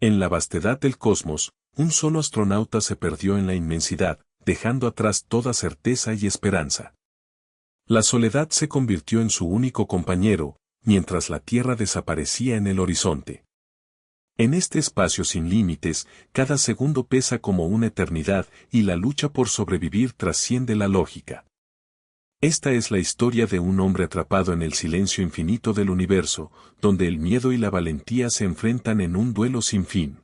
En la vastedad del cosmos, un solo astronauta se perdió en la inmensidad, dejando atrás toda certeza y esperanza. La soledad se convirtió en su único compañero, mientras la Tierra desaparecía en el horizonte. En este espacio sin límites, cada segundo pesa como una eternidad y la lucha por sobrevivir trasciende la lógica. Esta es la historia de un hombre atrapado en el silencio infinito del universo, donde el miedo y la valentía se enfrentan en un duelo sin fin.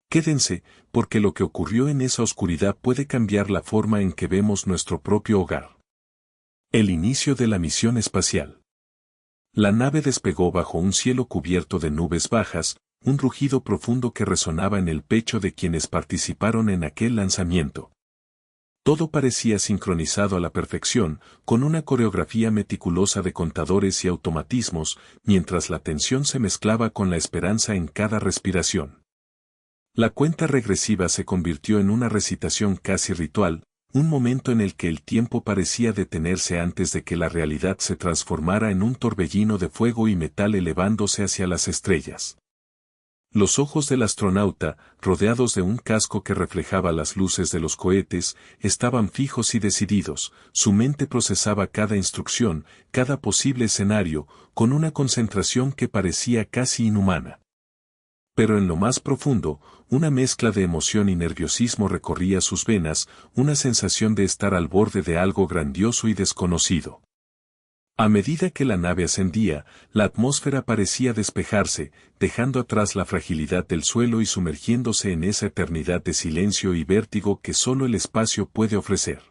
Quédense, porque lo que ocurrió en esa oscuridad puede cambiar la forma en que vemos nuestro propio hogar. El inicio de la misión espacial. La nave despegó bajo un cielo cubierto de nubes bajas, un rugido profundo que resonaba en el pecho de quienes participaron en aquel lanzamiento. Todo parecía sincronizado a la perfección, con una coreografía meticulosa de contadores y automatismos, mientras la tensión se mezclaba con la esperanza en cada respiración. La cuenta regresiva se convirtió en una recitación casi ritual, un momento en el que el tiempo parecía detenerse antes de que la realidad se transformara en un torbellino de fuego y metal elevándose hacia las estrellas. Los ojos del astronauta, rodeados de un casco que reflejaba las luces de los cohetes, estaban fijos y decididos, su mente procesaba cada instrucción, cada posible escenario, con una concentración que parecía casi inhumana. Pero en lo más profundo, una mezcla de emoción y nerviosismo recorría sus venas, una sensación de estar al borde de algo grandioso y desconocido. A medida que la nave ascendía, la atmósfera parecía despejarse, dejando atrás la fragilidad del suelo y sumergiéndose en esa eternidad de silencio y vértigo que solo el espacio puede ofrecer.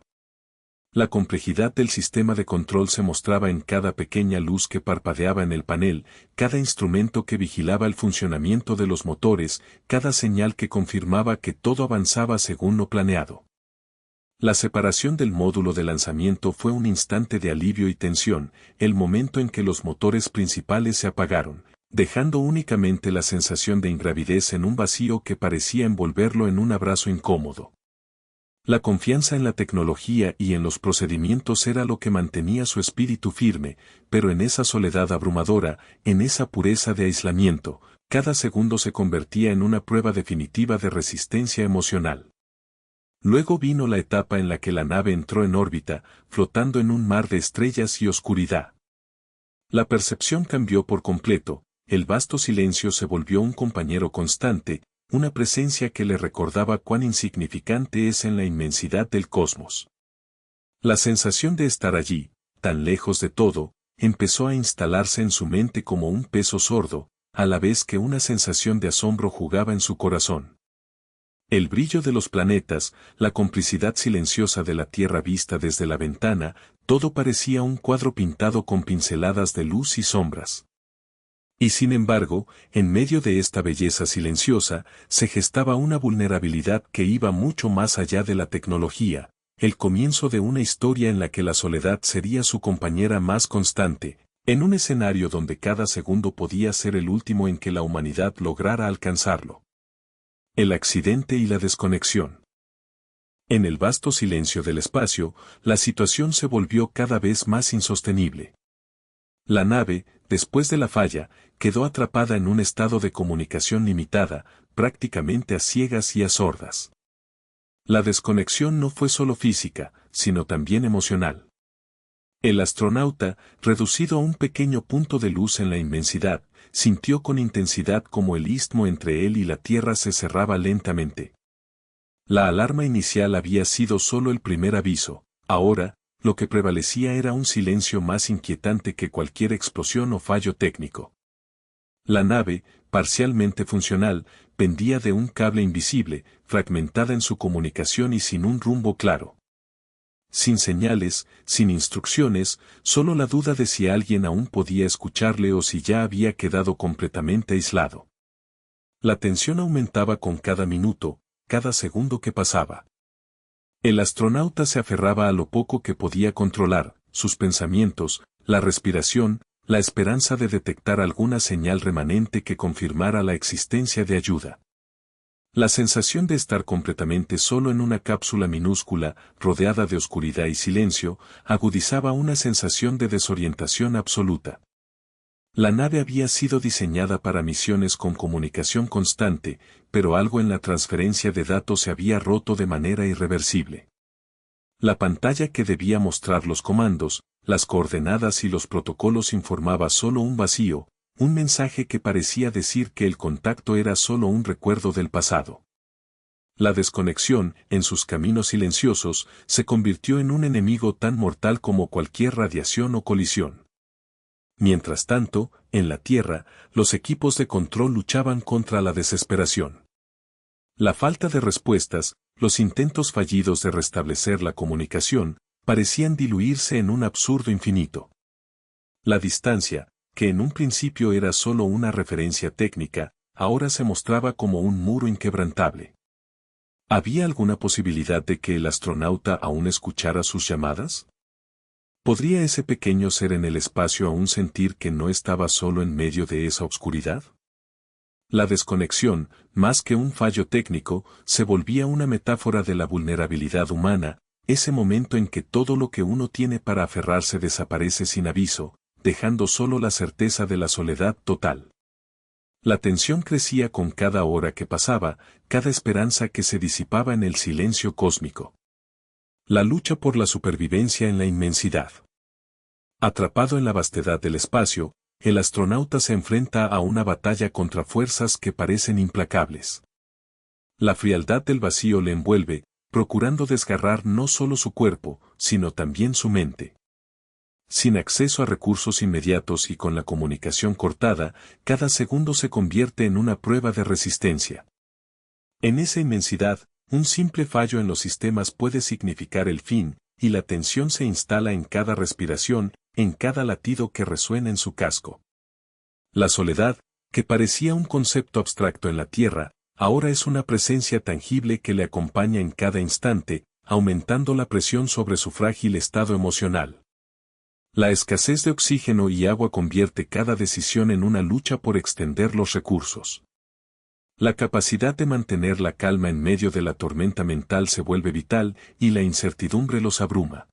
La complejidad del sistema de control se mostraba en cada pequeña luz que parpadeaba en el panel, cada instrumento que vigilaba el funcionamiento de los motores, cada señal que confirmaba que todo avanzaba según lo planeado. La separación del módulo de lanzamiento fue un instante de alivio y tensión, el momento en que los motores principales se apagaron, dejando únicamente la sensación de ingravidez en un vacío que parecía envolverlo en un abrazo incómodo. La confianza en la tecnología y en los procedimientos era lo que mantenía su espíritu firme, pero en esa soledad abrumadora, en esa pureza de aislamiento, cada segundo se convertía en una prueba definitiva de resistencia emocional. Luego vino la etapa en la que la nave entró en órbita, flotando en un mar de estrellas y oscuridad. La percepción cambió por completo, el vasto silencio se volvió un compañero constante, una presencia que le recordaba cuán insignificante es en la inmensidad del cosmos. La sensación de estar allí, tan lejos de todo, empezó a instalarse en su mente como un peso sordo, a la vez que una sensación de asombro jugaba en su corazón. El brillo de los planetas, la complicidad silenciosa de la Tierra vista desde la ventana, todo parecía un cuadro pintado con pinceladas de luz y sombras. Y sin embargo, en medio de esta belleza silenciosa, se gestaba una vulnerabilidad que iba mucho más allá de la tecnología, el comienzo de una historia en la que la soledad sería su compañera más constante, en un escenario donde cada segundo podía ser el último en que la humanidad lograra alcanzarlo. El accidente y la desconexión. En el vasto silencio del espacio, la situación se volvió cada vez más insostenible. La nave, después de la falla, quedó atrapada en un estado de comunicación limitada, prácticamente a ciegas y a sordas. La desconexión no fue solo física, sino también emocional. El astronauta, reducido a un pequeño punto de luz en la inmensidad, sintió con intensidad como el istmo entre él y la Tierra se cerraba lentamente. La alarma inicial había sido solo el primer aviso, ahora, lo que prevalecía era un silencio más inquietante que cualquier explosión o fallo técnico. La nave, parcialmente funcional, pendía de un cable invisible, fragmentada en su comunicación y sin un rumbo claro. Sin señales, sin instrucciones, solo la duda de si alguien aún podía escucharle o si ya había quedado completamente aislado. La tensión aumentaba con cada minuto, cada segundo que pasaba. El astronauta se aferraba a lo poco que podía controlar, sus pensamientos, la respiración, la esperanza de detectar alguna señal remanente que confirmara la existencia de ayuda. La sensación de estar completamente solo en una cápsula minúscula, rodeada de oscuridad y silencio, agudizaba una sensación de desorientación absoluta. La nave había sido diseñada para misiones con comunicación constante, pero algo en la transferencia de datos se había roto de manera irreversible. La pantalla que debía mostrar los comandos, las coordenadas y los protocolos informaba solo un vacío, un mensaje que parecía decir que el contacto era solo un recuerdo del pasado. La desconexión, en sus caminos silenciosos, se convirtió en un enemigo tan mortal como cualquier radiación o colisión. Mientras tanto, en la Tierra, los equipos de control luchaban contra la desesperación. La falta de respuestas, los intentos fallidos de restablecer la comunicación, parecían diluirse en un absurdo infinito. La distancia, que en un principio era solo una referencia técnica, ahora se mostraba como un muro inquebrantable. ¿Había alguna posibilidad de que el astronauta aún escuchara sus llamadas? ¿Podría ese pequeño ser en el espacio aún sentir que no estaba solo en medio de esa oscuridad? La desconexión, más que un fallo técnico, se volvía una metáfora de la vulnerabilidad humana, ese momento en que todo lo que uno tiene para aferrarse desaparece sin aviso, dejando solo la certeza de la soledad total. La tensión crecía con cada hora que pasaba, cada esperanza que se disipaba en el silencio cósmico. La lucha por la supervivencia en la inmensidad. Atrapado en la vastedad del espacio, el astronauta se enfrenta a una batalla contra fuerzas que parecen implacables. La frialdad del vacío le envuelve, procurando desgarrar no solo su cuerpo, sino también su mente. Sin acceso a recursos inmediatos y con la comunicación cortada, cada segundo se convierte en una prueba de resistencia. En esa inmensidad, un simple fallo en los sistemas puede significar el fin, y la tensión se instala en cada respiración, en cada latido que resuena en su casco. La soledad, que parecía un concepto abstracto en la Tierra, ahora es una presencia tangible que le acompaña en cada instante, aumentando la presión sobre su frágil estado emocional. La escasez de oxígeno y agua convierte cada decisión en una lucha por extender los recursos. La capacidad de mantener la calma en medio de la tormenta mental se vuelve vital y la incertidumbre los abruma.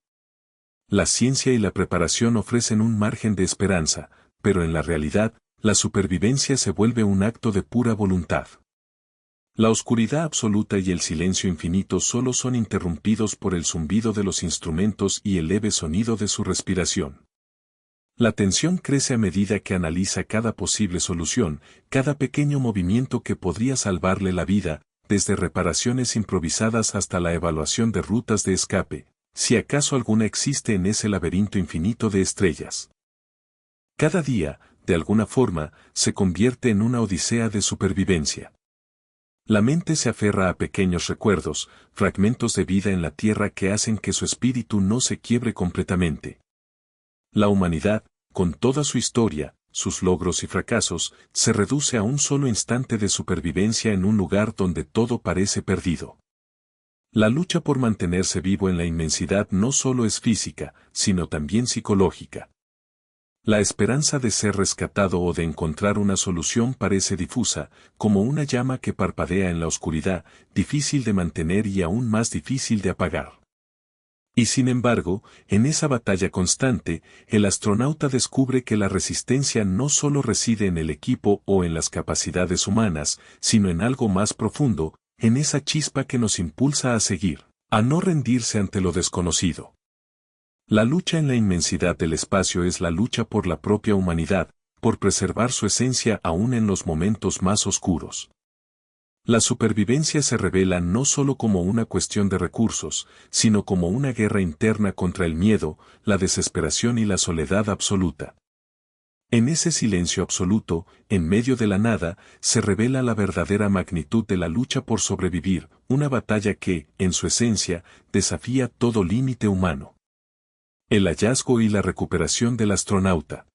La ciencia y la preparación ofrecen un margen de esperanza, pero en la realidad, la supervivencia se vuelve un acto de pura voluntad. La oscuridad absoluta y el silencio infinito solo son interrumpidos por el zumbido de los instrumentos y el leve sonido de su respiración. La tensión crece a medida que analiza cada posible solución, cada pequeño movimiento que podría salvarle la vida, desde reparaciones improvisadas hasta la evaluación de rutas de escape, si acaso alguna existe en ese laberinto infinito de estrellas. Cada día, de alguna forma, se convierte en una odisea de supervivencia. La mente se aferra a pequeños recuerdos, fragmentos de vida en la Tierra que hacen que su espíritu no se quiebre completamente. La humanidad, con toda su historia, sus logros y fracasos, se reduce a un solo instante de supervivencia en un lugar donde todo parece perdido. La lucha por mantenerse vivo en la inmensidad no solo es física, sino también psicológica. La esperanza de ser rescatado o de encontrar una solución parece difusa, como una llama que parpadea en la oscuridad, difícil de mantener y aún más difícil de apagar. Y sin embargo, en esa batalla constante, el astronauta descubre que la resistencia no solo reside en el equipo o en las capacidades humanas, sino en algo más profundo, en esa chispa que nos impulsa a seguir, a no rendirse ante lo desconocido. La lucha en la inmensidad del espacio es la lucha por la propia humanidad, por preservar su esencia aún en los momentos más oscuros. La supervivencia se revela no solo como una cuestión de recursos, sino como una guerra interna contra el miedo, la desesperación y la soledad absoluta. En ese silencio absoluto, en medio de la nada, se revela la verdadera magnitud de la lucha por sobrevivir, una batalla que, en su esencia, desafía todo límite humano. El hallazgo y la recuperación del astronauta.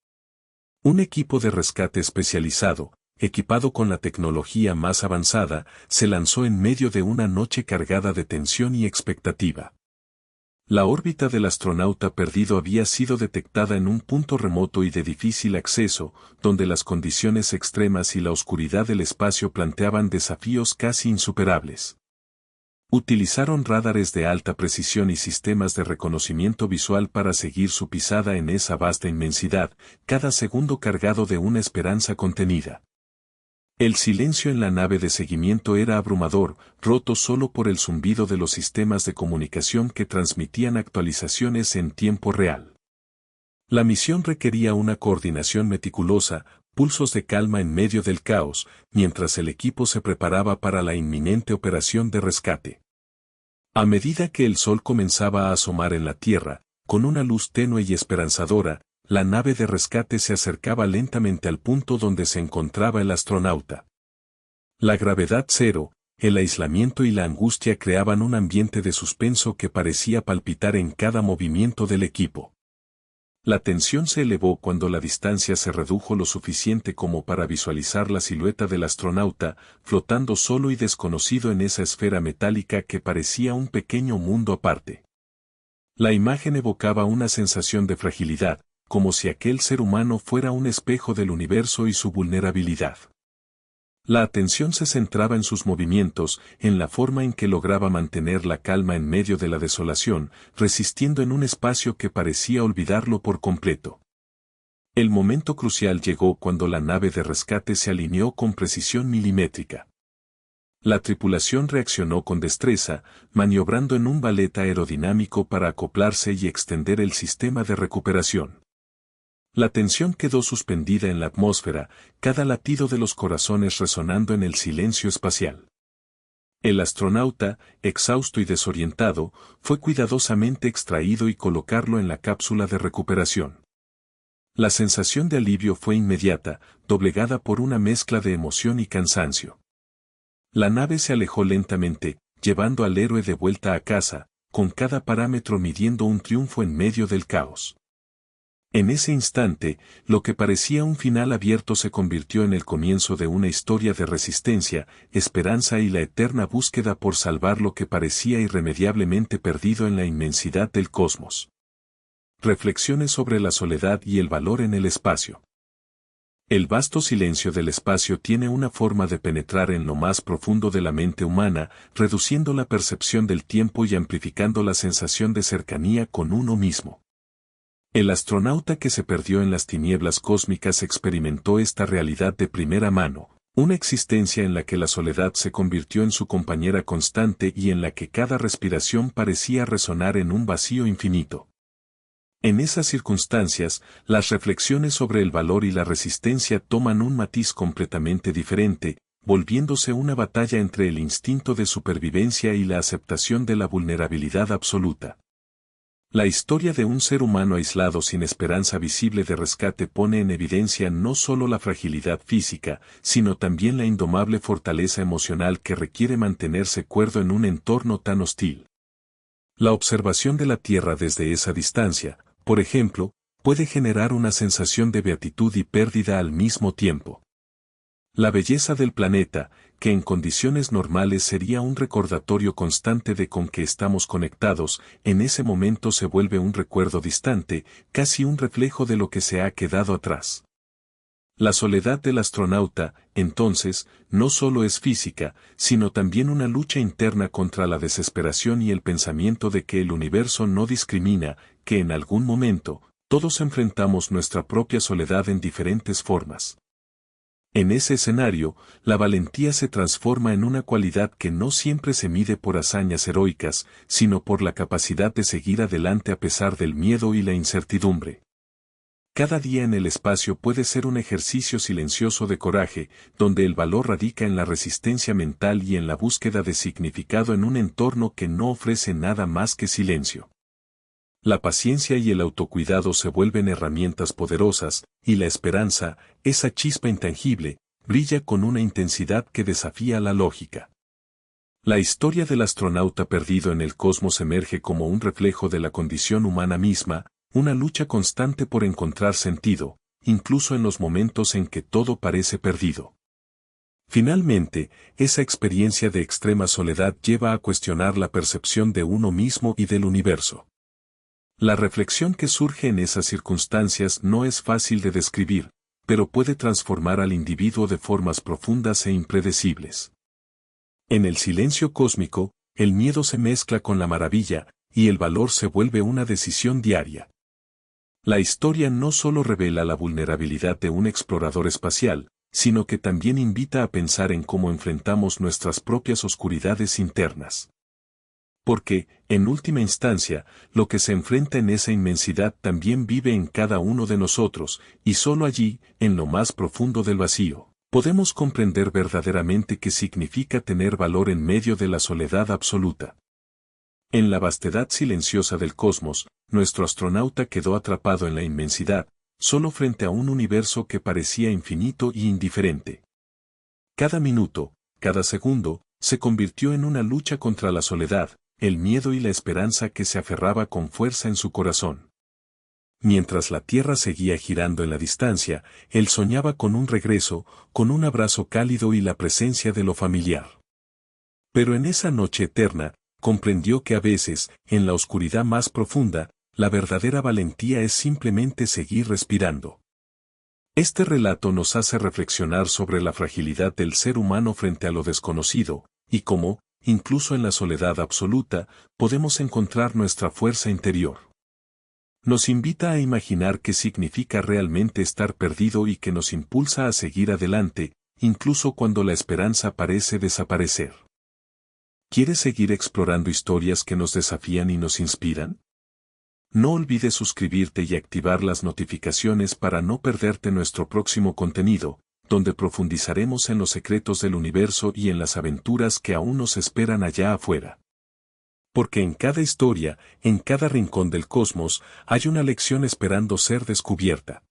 Un equipo de rescate especializado, equipado con la tecnología más avanzada, se lanzó en medio de una noche cargada de tensión y expectativa. La órbita del astronauta perdido había sido detectada en un punto remoto y de difícil acceso, donde las condiciones extremas y la oscuridad del espacio planteaban desafíos casi insuperables. Utilizaron radares de alta precisión y sistemas de reconocimiento visual para seguir su pisada en esa vasta inmensidad, cada segundo cargado de una esperanza contenida. El silencio en la nave de seguimiento era abrumador, roto solo por el zumbido de los sistemas de comunicación que transmitían actualizaciones en tiempo real. La misión requería una coordinación meticulosa, pulsos de calma en medio del caos, mientras el equipo se preparaba para la inminente operación de rescate. A medida que el sol comenzaba a asomar en la Tierra, con una luz tenue y esperanzadora, la nave de rescate se acercaba lentamente al punto donde se encontraba el astronauta. La gravedad cero, el aislamiento y la angustia creaban un ambiente de suspenso que parecía palpitar en cada movimiento del equipo. La tensión se elevó cuando la distancia se redujo lo suficiente como para visualizar la silueta del astronauta, flotando solo y desconocido en esa esfera metálica que parecía un pequeño mundo aparte. La imagen evocaba una sensación de fragilidad, como si aquel ser humano fuera un espejo del universo y su vulnerabilidad. La atención se centraba en sus movimientos, en la forma en que lograba mantener la calma en medio de la desolación, resistiendo en un espacio que parecía olvidarlo por completo. El momento crucial llegó cuando la nave de rescate se alineó con precisión milimétrica. La tripulación reaccionó con destreza, maniobrando en un ballet aerodinámico para acoplarse y extender el sistema de recuperación. La tensión quedó suspendida en la atmósfera, cada latido de los corazones resonando en el silencio espacial. El astronauta, exhausto y desorientado, fue cuidadosamente extraído y colocarlo en la cápsula de recuperación. La sensación de alivio fue inmediata, doblegada por una mezcla de emoción y cansancio. La nave se alejó lentamente, llevando al héroe de vuelta a casa, con cada parámetro midiendo un triunfo en medio del caos. En ese instante, lo que parecía un final abierto se convirtió en el comienzo de una historia de resistencia, esperanza y la eterna búsqueda por salvar lo que parecía irremediablemente perdido en la inmensidad del cosmos. Reflexiones sobre la soledad y el valor en el espacio. El vasto silencio del espacio tiene una forma de penetrar en lo más profundo de la mente humana, reduciendo la percepción del tiempo y amplificando la sensación de cercanía con uno mismo. El astronauta que se perdió en las tinieblas cósmicas experimentó esta realidad de primera mano, una existencia en la que la soledad se convirtió en su compañera constante y en la que cada respiración parecía resonar en un vacío infinito. En esas circunstancias, las reflexiones sobre el valor y la resistencia toman un matiz completamente diferente, volviéndose una batalla entre el instinto de supervivencia y la aceptación de la vulnerabilidad absoluta. La historia de un ser humano aislado sin esperanza visible de rescate pone en evidencia no solo la fragilidad física, sino también la indomable fortaleza emocional que requiere mantenerse cuerdo en un entorno tan hostil. La observación de la Tierra desde esa distancia, por ejemplo, puede generar una sensación de beatitud y pérdida al mismo tiempo. La belleza del planeta, que en condiciones normales sería un recordatorio constante de con que estamos conectados, en ese momento se vuelve un recuerdo distante, casi un reflejo de lo que se ha quedado atrás. La soledad del astronauta, entonces, no solo es física, sino también una lucha interna contra la desesperación y el pensamiento de que el universo no discrimina, que en algún momento, todos enfrentamos nuestra propia soledad en diferentes formas. En ese escenario, la valentía se transforma en una cualidad que no siempre se mide por hazañas heroicas, sino por la capacidad de seguir adelante a pesar del miedo y la incertidumbre. Cada día en el espacio puede ser un ejercicio silencioso de coraje, donde el valor radica en la resistencia mental y en la búsqueda de significado en un entorno que no ofrece nada más que silencio. La paciencia y el autocuidado se vuelven herramientas poderosas, y la esperanza, esa chispa intangible, brilla con una intensidad que desafía la lógica. La historia del astronauta perdido en el cosmos emerge como un reflejo de la condición humana misma, una lucha constante por encontrar sentido, incluso en los momentos en que todo parece perdido. Finalmente, esa experiencia de extrema soledad lleva a cuestionar la percepción de uno mismo y del universo. La reflexión que surge en esas circunstancias no es fácil de describir, pero puede transformar al individuo de formas profundas e impredecibles. En el silencio cósmico, el miedo se mezcla con la maravilla, y el valor se vuelve una decisión diaria. La historia no solo revela la vulnerabilidad de un explorador espacial, sino que también invita a pensar en cómo enfrentamos nuestras propias oscuridades internas. Porque, en última instancia, lo que se enfrenta en esa inmensidad también vive en cada uno de nosotros, y solo allí, en lo más profundo del vacío, podemos comprender verdaderamente qué significa tener valor en medio de la soledad absoluta. En la vastedad silenciosa del cosmos, nuestro astronauta quedó atrapado en la inmensidad, solo frente a un universo que parecía infinito y indiferente. Cada minuto, cada segundo, se convirtió en una lucha contra la soledad, el miedo y la esperanza que se aferraba con fuerza en su corazón. Mientras la Tierra seguía girando en la distancia, él soñaba con un regreso, con un abrazo cálido y la presencia de lo familiar. Pero en esa noche eterna, comprendió que a veces, en la oscuridad más profunda, la verdadera valentía es simplemente seguir respirando. Este relato nos hace reflexionar sobre la fragilidad del ser humano frente a lo desconocido, y cómo, incluso en la soledad absoluta, podemos encontrar nuestra fuerza interior. Nos invita a imaginar qué significa realmente estar perdido y que nos impulsa a seguir adelante, incluso cuando la esperanza parece desaparecer. ¿Quieres seguir explorando historias que nos desafían y nos inspiran? No olvides suscribirte y activar las notificaciones para no perderte nuestro próximo contenido, donde profundizaremos en los secretos del universo y en las aventuras que aún nos esperan allá afuera. Porque en cada historia, en cada rincón del cosmos, hay una lección esperando ser descubierta.